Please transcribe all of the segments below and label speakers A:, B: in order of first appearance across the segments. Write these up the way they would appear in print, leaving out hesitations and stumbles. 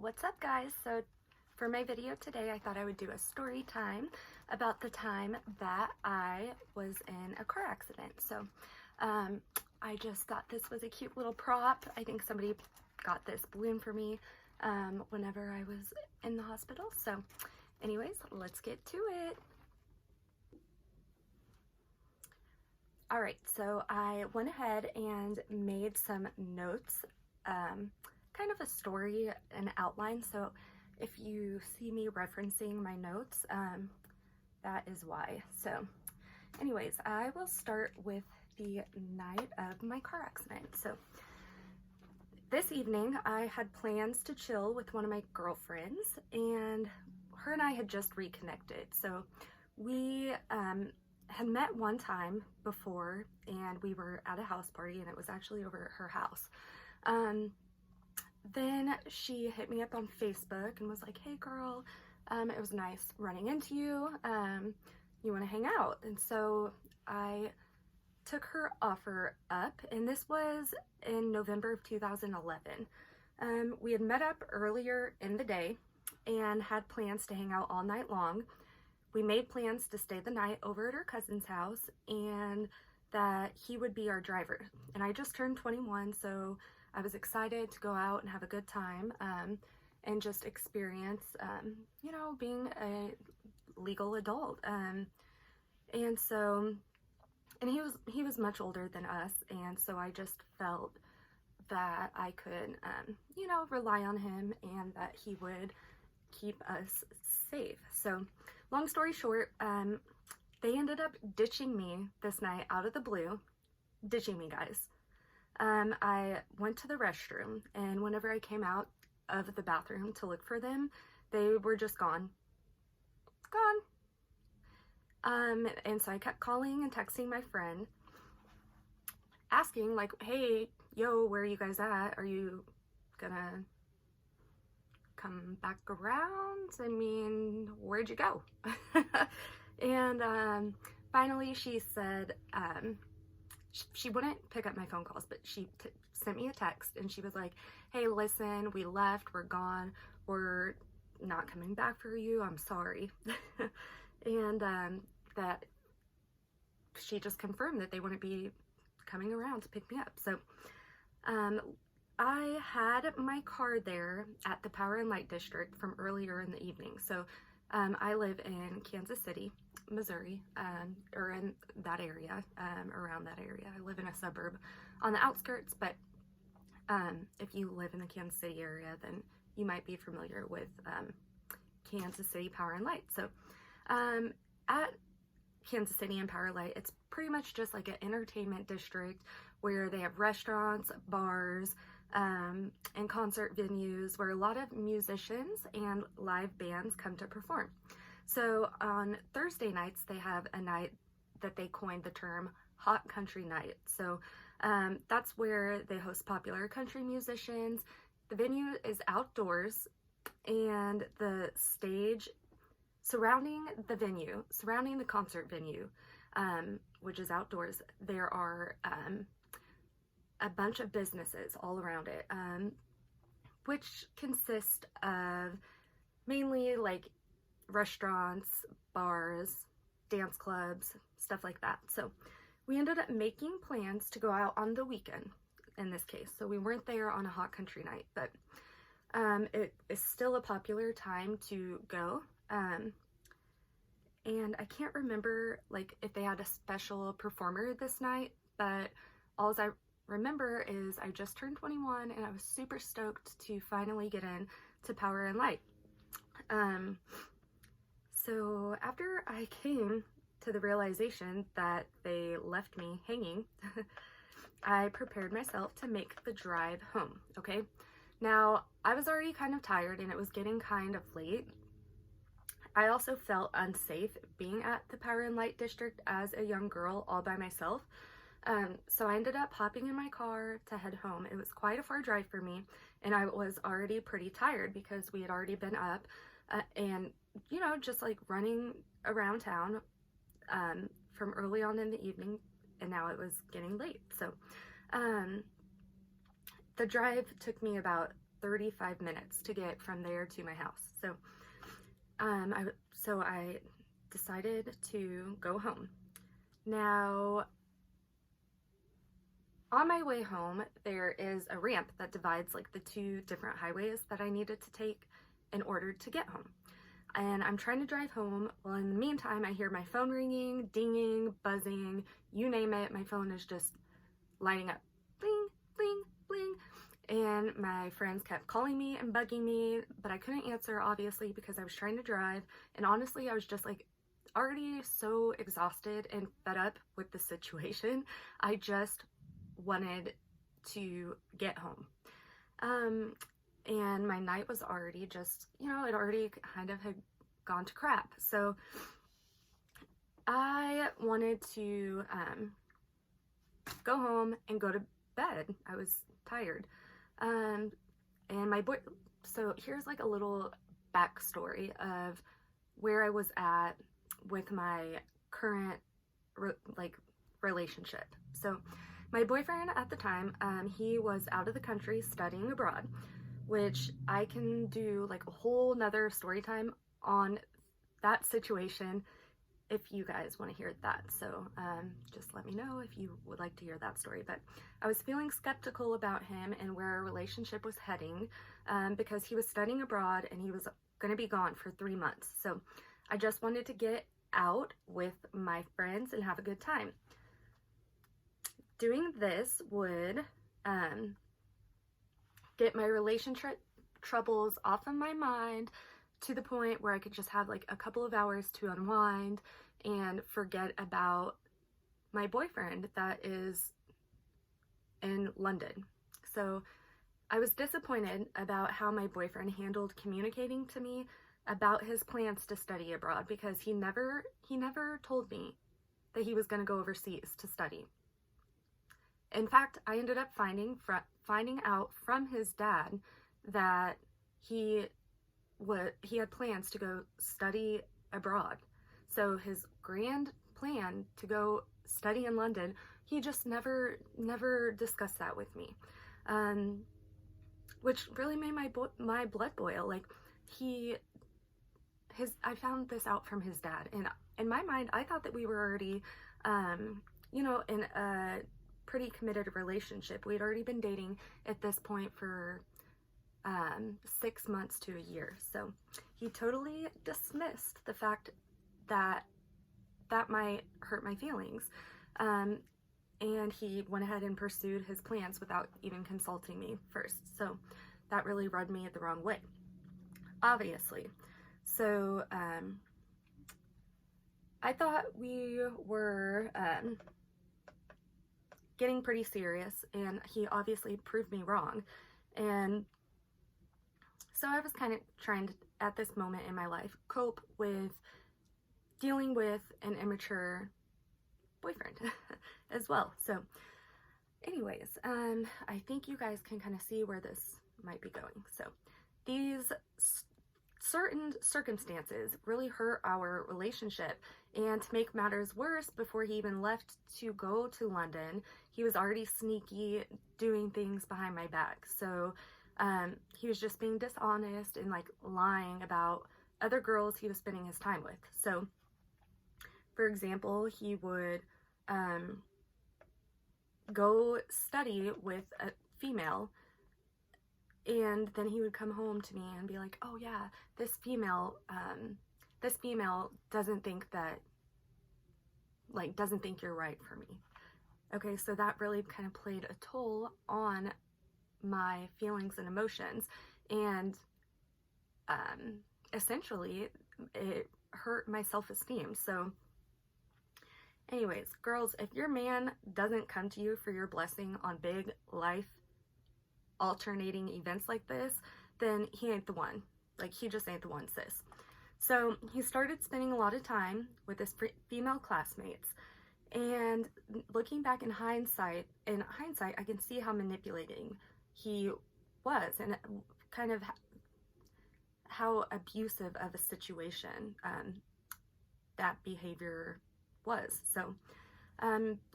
A: What's up, guys? So for my video today, I thought I would do a story time about the time that I was in a car accident. So I just thought this was a cute little prop. I think somebody got this balloon for me whenever I was in the hospital. So anyways, let's get to it. All right, so I went ahead and made some notes, kind of a story, an outline. So if you see me referencing my notes, that is why. So anyways, I will start with the night of my car accident. So this evening I had plans to chill with one of my girlfriends, and her and I had just reconnected. So we had met one time before, and we were at a house party, and it was actually over at her house. Then she hit me up on Facebook and was like, "Hey girl, it was nice running into you. You want to hang out?" And so I took her offer up, and this was in November of 2011. We had met up earlier in the day and had plans to hang out all night long. We made plans to stay the night over at her cousin's house, and that he would be our driver. And I just turned 21, so I was excited to go out and have a good time and just experience, you know, being a legal adult. And he was much older than us, and so I just felt that I could, you know, rely on him and that he would keep us safe. So long story short, they ended up ditching me this night out of the blue. Ditching me, guys. I went to the restroom, and whenever I came out of the bathroom to look for them, they were just gone. And so I kept calling and texting my friend, asking like, "Hey, yo, where are you guys at? Are you gonna come back around? I mean, where'd you go?" And finally she said, she wouldn't pick up my phone calls, but she sent me a text, and she was like, "Hey, listen, we left, we're gone, we're not coming back for you, I'm sorry." And that she just confirmed that they wouldn't be coming around to pick me up. So I had my car there at the Power and Light District from earlier in the evening. So I live in Kansas City, Missouri, or in that area, around that area. I live in a suburb on the outskirts, but if you live in the Kansas City area, then you might be familiar with Kansas City Power and Light. So at Kansas City and Power Light, it's pretty much just like an entertainment district where they have restaurants, bars, and concert venues where a lot of musicians and live bands come to perform. So on Thursday nights, they have a night that they coined the term Hot Country Night. So that's where they host popular country musicians. The venue is outdoors, and the stage surrounding the venue, surrounding the concert venue, which is outdoors, there are a bunch of businesses all around it, which consist of mainly like restaurants, bars, dance clubs, stuff like that. So we ended up making plans to go out on the weekend in this case. So we weren't there on a hot country night, but it is still a popular time to go. And I can't remember like if they had a special performer this night, but all I remember is I just turned 21 and I was super stoked to finally get in to Power and Light. So after I came to the realization that they left me hanging, I prepared myself to make the drive home. Okay, now I was already kind of tired and it was getting kind of late. I also felt unsafe being at the Power and Light District as a young girl all by myself. So I ended up hopping in my car to head home. It was quite a far drive for me, and I was already pretty tired because we had already been up and, you know, just like running around town from early on in the evening, and now it was getting late. So the drive took me about 35 minutes to get from there to my house. So I decided to go home. Now, on my way home, there is a ramp that divides like the two different highways that I needed to take in order to get home. And I'm trying to drive home. Well, in the meantime, I hear my phone ringing, dinging, buzzing, you name it. My phone is just lighting up, bling, bling, bling. And my friends kept calling me and bugging me, but I couldn't answer, obviously, because I was trying to drive. And honestly, I was just like already so exhausted and fed up with the situation. I just wanted to get home. And my night was already just, it already kind of had gone to crap. So I wanted to go home and go to bed. I was tired. And so here's like a little backstory of where I was at with my current relationship. So my boyfriend at the time, he was out of the country studying abroad, which I can do like a whole nother story time on that situation if you guys want to hear that. So just let me know if you would like to hear that story. But I was feeling skeptical about him and where our relationship was heading because he was studying abroad and he was going to be gone for 3 months. So I just wanted to get out with my friends and have a good time. Doing this would get my relationship troubles off of my mind to the point where I could just have like a couple of hours to unwind and forget about my boyfriend that is in London. So I was disappointed about how my boyfriend handled communicating to me about his plans to study abroad, because he never told me that he was going to go overseas to study. In fact, I ended up finding out from his dad that he had plans to go study abroad. So his grand plan to go study in London, he just never discussed that with me, which really made my blood boil. Like I found this out from his dad, and in my mind, I thought that we were already, in a pretty committed relationship. We'd already been dating at this point for 6 months to a year. So he totally dismissed the fact that might hurt my feelings. And he went ahead and pursued his plans without even consulting me first. So that really rubbed me the wrong way, obviously. So I thought we were getting pretty serious, and he obviously proved me wrong. And so I was kind of trying to, at this moment in my life, cope with dealing with an immature boyfriend as well. So anyways, I think you guys can kind of see where this might be going. So these certain circumstances really hurt our relationship, and to make matters worse, before he even left to go to London, he was already sneaky doing things behind my back. So he was just being dishonest and like lying about other girls he was spending his time with. So for example, he would go study with a female, and then he would come home to me and be like, oh yeah, this female doesn't think you're right for me. Okay, so that really kind of played a toll on my feelings and emotions, and essentially it hurt my self-esteem. So anyways, girls, if your man doesn't come to you for your blessing on big life alternating events like this, then he ain't the one. Like, he just ain't the one, sis. So he started spending a lot of time with his female classmates, and looking back in hindsight, I can see how manipulating he was, and kind of how abusive of a situation that behavior was. So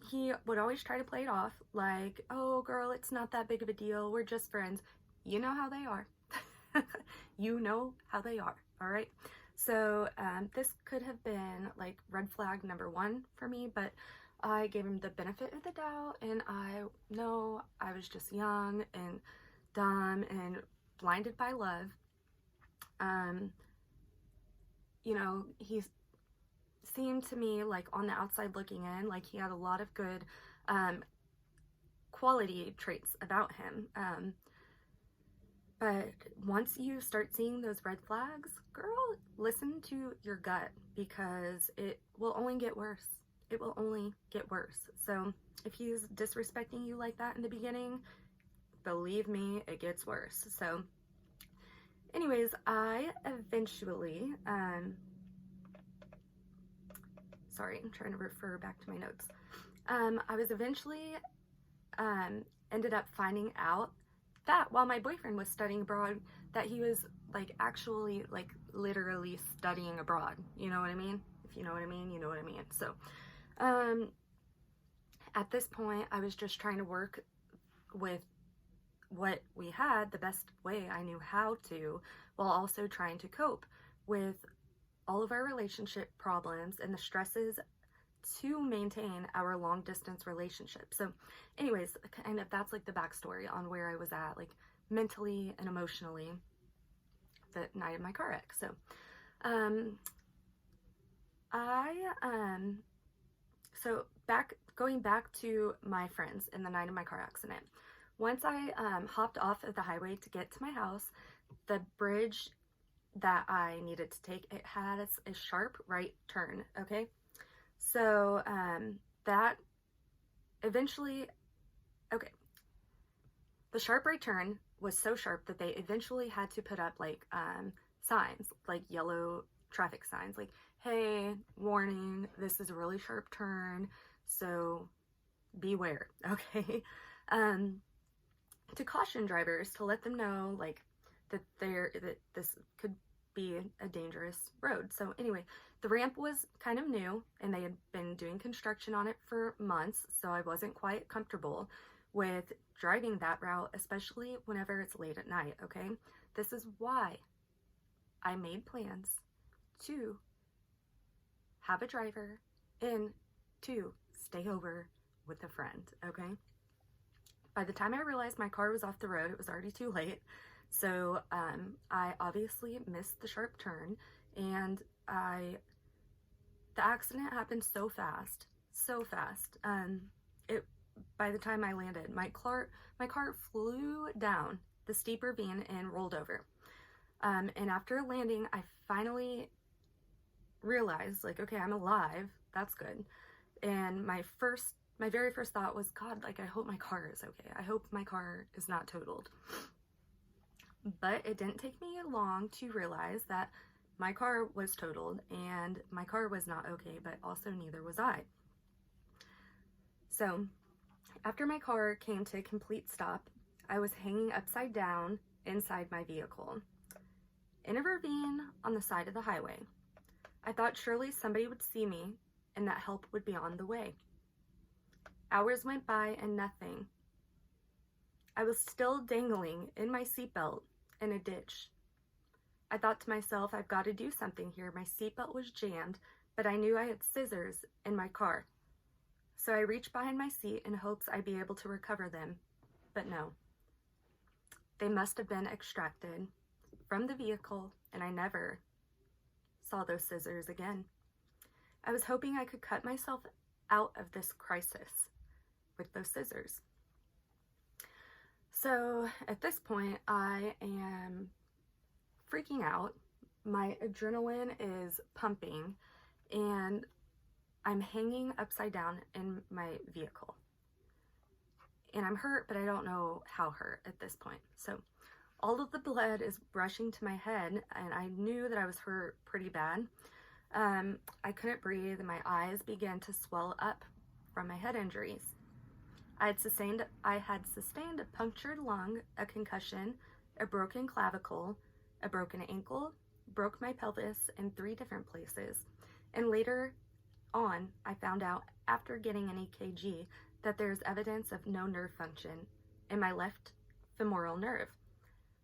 A: he would always try to play it off like, oh girl, it's not that big of a deal, we're just friends. you know how they are. You know how they are, all right? So this could have been like red flag number 1 for me, but I gave him the benefit of the doubt, and I know I was just young and dumb and blinded by love. You know, he seemed to me, like on the outside looking in, like he had a lot of good quality traits about him. But once you start seeing those red flags, girl, listen to your gut, because it will only get worse. It will only get worse. So if he's disrespecting you like that in the beginning, believe me, it gets worse. So anyways, I eventually, sorry, I'm trying to refer back to my notes. I was eventually ended up finding out that while my boyfriend was studying abroad, that he was like actually like literally studying abroad. You know what I mean? If you know what I mean, you know what I mean. So at this point, I was just trying to work with what we had the best way I knew how to, while also trying to cope with all of our relationship problems and the stresses to maintain our long distance relationship. So anyways, kind of that's like the backstory on where I was at, like mentally and emotionally, the night of my car wreck. So going back to my friends in the night of my car accident, once I hopped off of the highway to get to my house, the bridge that I needed to take, it had a sharp right turn, okay? So that eventually, okay, the sharp right turn was so sharp that they eventually had to put up like signs, like yellow traffic signs, like, hey, warning, this is a really sharp turn, so beware, okay? To caution drivers, to let them know like that this could be a dangerous road. So anyway, the ramp was kind of new and they had been doing construction on it for months, so I wasn't quite comfortable with driving that route, especially whenever it's late at night, okay? This is why I made plans to have a driver and to stay over with a friend, okay? By the time I realized my car was off the road, it was already too late. So I obviously missed the sharp turn, and the accident happened so fast. By the time I landed, my car flew down the steep ravine and rolled over. And after landing, I finally realized, like, okay, I'm alive. That's good. And my very first thought was, God, like, I hope my car is okay. I hope my car is not totaled. But it didn't take me long to realize that my car was totaled and my car was not okay, but also neither was I. So after my car came to a complete stop, I was hanging upside down inside my vehicle in a ravine on the side of the highway. I thought surely somebody would see me and that help would be on the way. Hours went by and nothing. I was still dangling in my seatbelt in a ditch. I thought to myself, I've got to do something here. My seatbelt was jammed, but I knew I had scissors in my car. So I reached behind my seat in hopes I'd be able to recover them, but no. They must have been extracted from the vehicle, and I never saw those scissors again. I was hoping I could cut myself out of this crisis with those scissors. So at this point, I am freaking out. My adrenaline is pumping, and I'm hanging upside down in my vehicle. And I'm hurt, but I don't know how hurt at this point. So all of the blood is rushing to my head, and I knew that I was hurt pretty bad. I couldn't breathe, and my eyes began to swell up from my head injuries. I had sustained a punctured lung, a concussion, a broken clavicle, a broken ankle, broke my pelvis in 3 different places. And later on, I found out after getting an EKG that there's evidence of no nerve function in my left femoral nerve.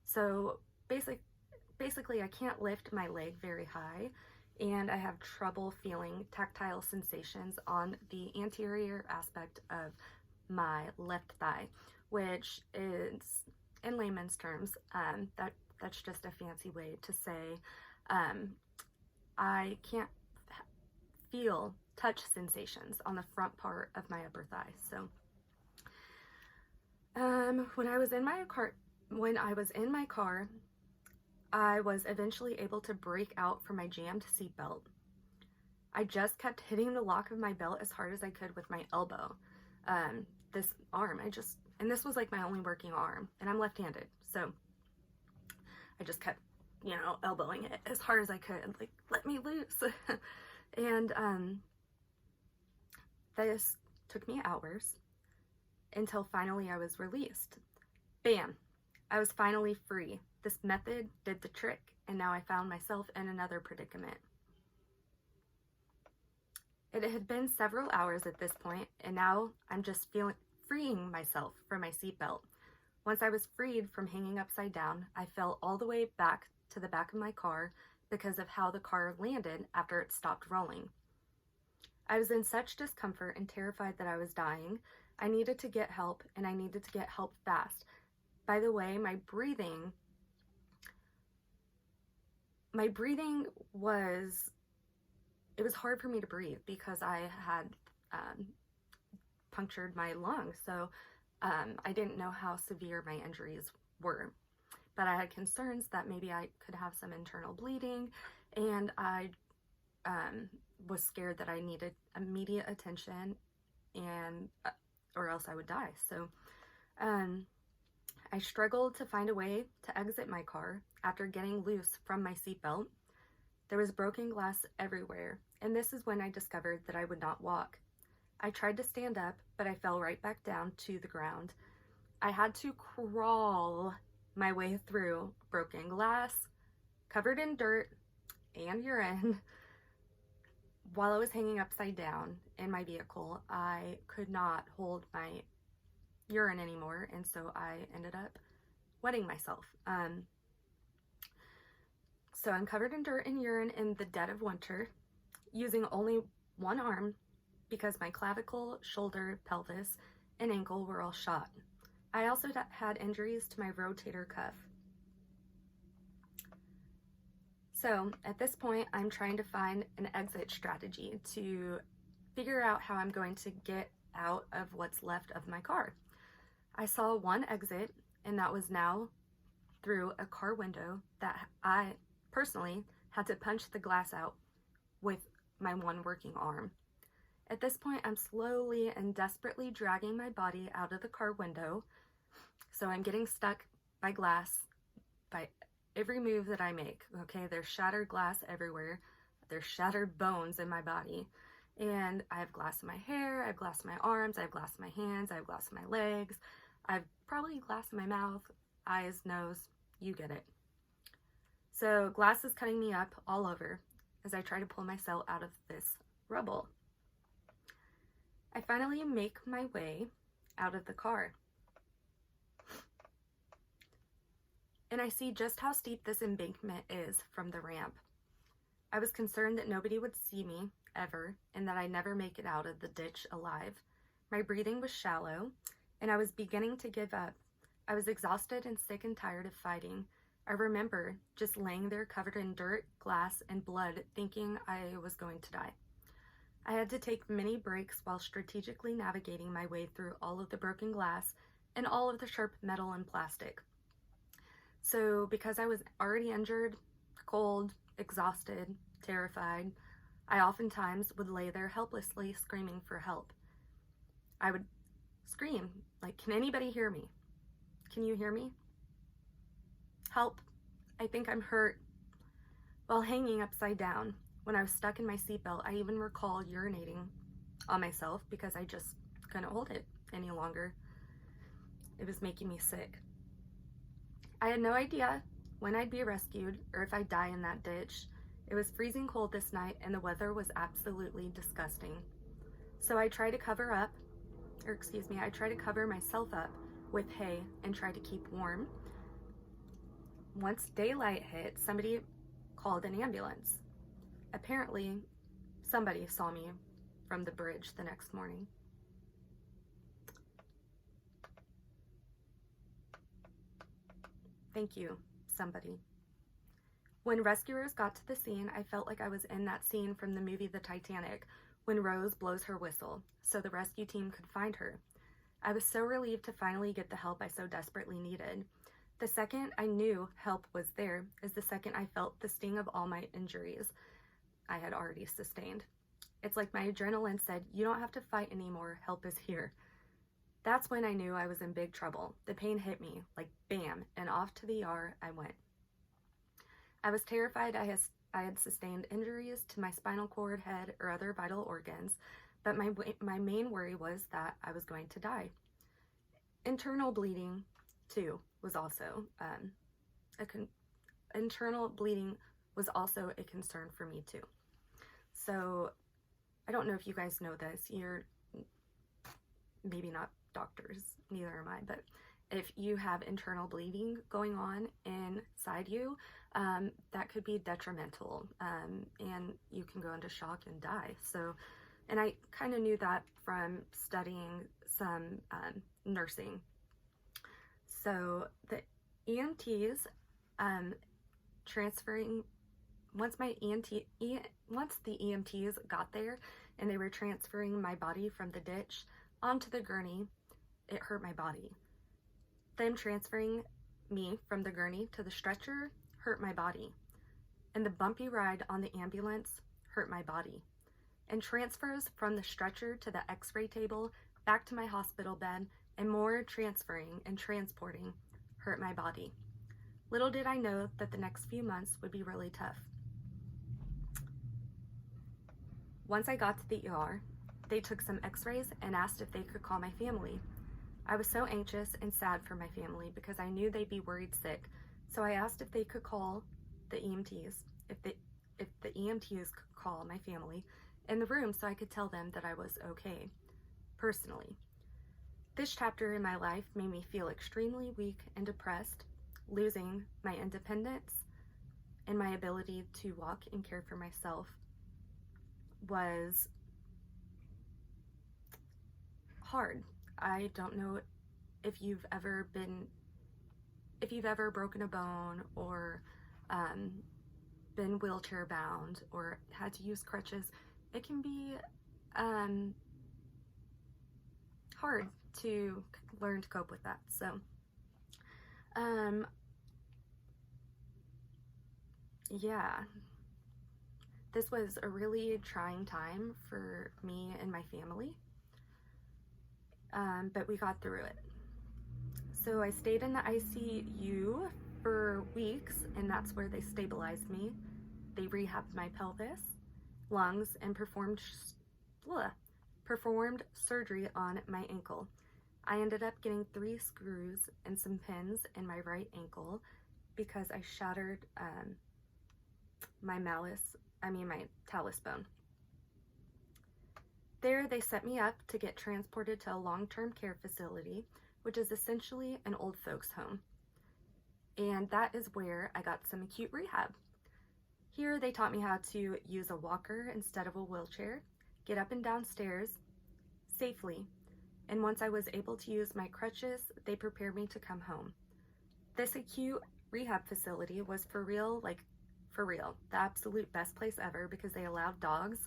A: So basically I can't lift my leg very high, and I have trouble feeling tactile sensations on the anterior aspect of my left thigh, which is, in layman's terms, that's just a fancy way to say I can't feel touch sensations on the front part of my upper thigh. So when I was in my car, I was eventually able to break out from my jammed seatbelt. I just kept hitting the lock of my belt as hard as I could with my elbow. This arm, and this was like my only working arm, and I'm left-handed, so I just kept, elbowing it as hard as I could, like, let me loose. And this took me hours until finally I was released. Bam! I was finally free. This method did the trick, and now I found myself in another predicament. It had been several hours at this point, and now I'm just freeing myself from my seatbelt. Once I was freed from hanging upside down, I fell all the way back to the back of my car because of how the car landed after it stopped rolling. I was in such discomfort and terrified that I was dying. I needed to get help, and I needed to get help fast. By the way, my breathing was, it was hard for me to breathe because I had punctured my lungs, so I didn't know how severe my injuries were. But I had concerns that maybe I could have some internal bleeding, and I was scared that I needed immediate attention, and or else I would die. So I struggled to find a way to exit my car after getting loose from my seatbelt. There was broken glass everywhere, and this is when I discovered that I would not walk. I tried to stand up, but I fell right back down to the ground. I had to crawl my way through broken glass, covered in dirt and urine. While I was hanging upside down in my vehicle, I could not hold my urine anymore, and so I ended up wetting myself. So I'm covered in dirt and urine in the dead of winter, using only one arm because my clavicle, shoulder, pelvis, and ankle were all shot. I also had injuries to my rotator cuff. So at this point, I'm trying to find an exit strategy to figure out how I'm going to get out of what's left of my car. I saw one exit, and that was now through a car window that I personally had to punch the glass out with my one working arm. At this point, I'm slowly and desperately dragging my body out of the car window, so I'm getting stuck by glass by every move that I make. Okay, there's shattered glass everywhere. There's shattered bones in my body, and I have glass in my hair, I have glass in my arms, I have glass in my hands, I have glass in my legs, I have probably glass in my mouth, eyes, nose, you get it. So glass is cutting me up all over as I try to pull myself out of this rubble. I finally make my way out of the car, and I see just how steep this embankment is from the ramp. I was concerned that nobody would see me ever, and that I'd never make it out of the ditch alive. My breathing was shallow, and I was beginning to give up. I was exhausted and sick and tired of fighting. I remember just laying there covered in dirt, glass, and blood, thinking I was going to die. I had to take many breaks while strategically navigating my way through all of the broken glass and all of the sharp metal and plastic. So because I was already injured, cold, exhausted, terrified, I oftentimes would lay there helplessly screaming for help. I would scream, like, can anybody hear me? Can you hear me? Help, I think I'm hurt. While hanging upside down, when I was stuck in my seatbelt, I even recall urinating on myself because I just couldn't hold it any longer. It was making me sick. I had no idea when I'd be rescued or if I'd die in that ditch. It was freezing cold this night, and the weather was absolutely disgusting. So I tried to cover myself up with hay and try to keep warm. once daylight hit, somebody called an ambulance. Apparently, somebody saw me from the bridge the next morning. Thank you, somebody. When rescuers got to the scene, I felt like I was in that scene from the movie The Titanic, when Rose blows her whistle so the rescue team could find her. I was so relieved to finally get the help I so desperately needed. The second I knew help was there is the second I felt the sting of all my injuries I had already sustained. It's like my adrenaline said, you don't have to fight anymore, help is here. That's when I knew I was in big trouble. The pain hit me, like bam, and off to the ER I went. I was terrified I had sustained injuries to my spinal cord, head, or other vital organs, but my main worry was that I was going to die. Internal bleeding, too, was also internal bleeding was also a concern for me too. So I don't know if you guys know this. You're maybe not doctors, neither am I, but if you have internal bleeding going on inside you, that could be detrimental, and you can go into shock and die. So, and I kind of knew that from studying some nursing. So the EMTs transferring, once the EMTs got there and they were transferring my body from the ditch onto the gurney, it hurt my body. Them transferring me from the gurney to the stretcher hurt my body. And the bumpy ride on the ambulance hurt my body. And transfers from the stretcher to the x-ray table back to my hospital bed and more transferring and transporting hurt my body. Little did I know that the next few months would be really tough. Once I got to the ER, they took some x-rays and asked if they could call my family. I was so anxious and sad for my family because I knew they'd be worried sick. So I asked if they could call the EMTs, if the EMTs could call my family in the room so I could tell them that I was okay, personally. This chapter in my life made me feel extremely weak and depressed, losing my independence and my ability to walk and care for myself was hard. I don't know if you've ever broken a bone or been wheelchair bound or had to use crutches. It can be hard to learn to cope with that. So yeah, this was a really trying time for me and my family, but we got through it. So I stayed in the ICU for weeks, and that's where they stabilized me. They rehabbed my pelvis, lungs, and performed surgery on my ankle. I ended up getting 3 screws and some pins in my right ankle because I shattered my talus bone. There they set me up to get transported to a long-term care facility, which is essentially an old folks home. And that is where I got some acute rehab. Here they taught me how to use a walker instead of a wheelchair, get up and down stairs safely, and once I was able to use my crutches, they prepared me to come home. This acute rehab facility was for real, the absolute best place ever because they allowed dogs,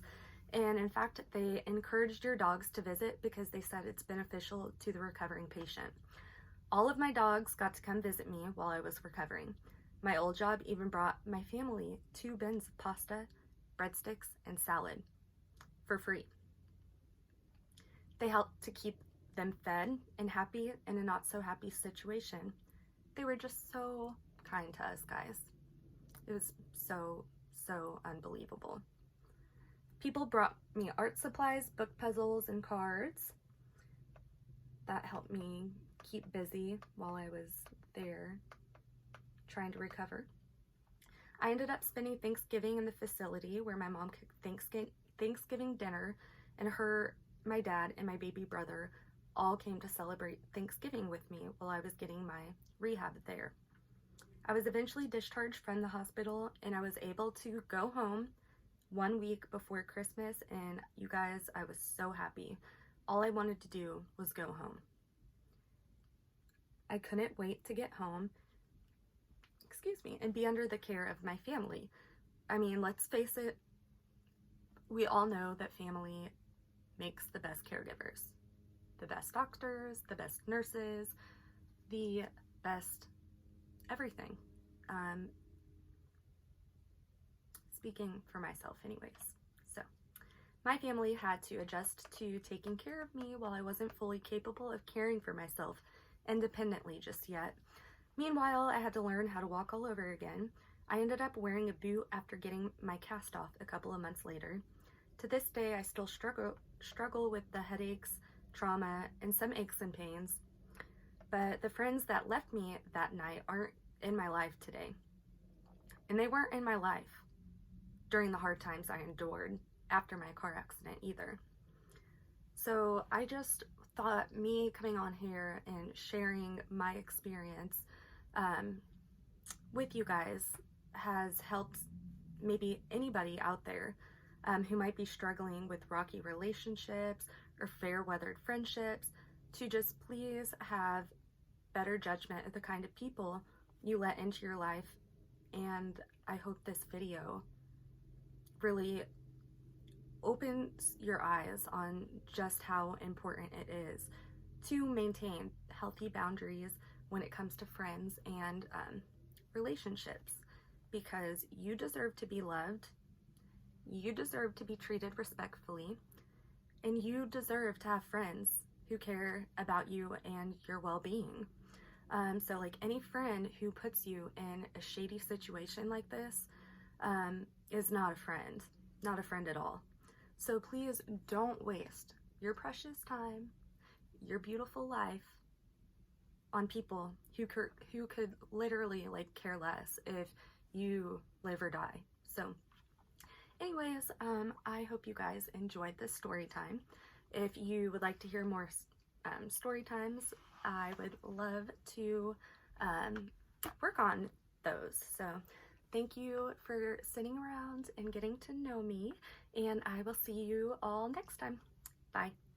A: and in fact, they encouraged your dogs to visit because they said it's beneficial to the recovering patient. All of my dogs got to come visit me while I was recovering. My old job even brought my family 2 bins of pasta, breadsticks, and salad for free. They helped to keep them fed and happy in a not so happy situation. They were just so kind to us, guys. It was so unbelievable. People brought me art supplies, book puzzles, and cards. That helped me keep busy while I was there trying to recover. I ended up spending Thanksgiving in the facility where my mom cooked Thanksgiving dinner, and my dad, and my baby brother all came to celebrate Thanksgiving with me while I was getting my rehab there. I was eventually discharged from the hospital, and I was able to go home 1 week before Christmas, and you guys, I was so happy. All I wanted to do was go home. I couldn't wait to get home, excuse me, and be under the care of my family. I mean, let's face it, we all know that family makes the best caregivers, the best doctors, the best nurses, the best everything. Speaking for myself anyways. So my family had to adjust to taking care of me while I wasn't fully capable of caring for myself independently just yet. Meanwhile, I had to learn how to walk all over again. I ended up wearing a boot after getting my cast off a couple of months later. To this day, I still struggle with the headaches, trauma, and some aches and pains. But the friends that left me that night aren't in my life today. And they weren't in my life during the hard times I endured after my car accident either. So I just thought me coming on here and sharing my experience with you guys has helped maybe anybody out there who might be struggling with rocky relationships or fair-weathered friendships to just please have better judgment of the kind of people you let into your life. And I hope this video really opens your eyes on just how important it is to maintain healthy boundaries when it comes to friends and relationships, because you deserve to be loved, you deserve to be treated respectfully, and you deserve to have friends who care about you and your well-being. So like any friend who puts you in a shady situation like this is not a friend at all. So please don't waste your precious time, your beautiful life on people who could literally like care less if you live or die. So anyways, I hope you guys enjoyed this story time. If you would like to hear more story times, I would love to work on those. So thank you for sitting around and getting to know me, and I will see you all next time. Bye.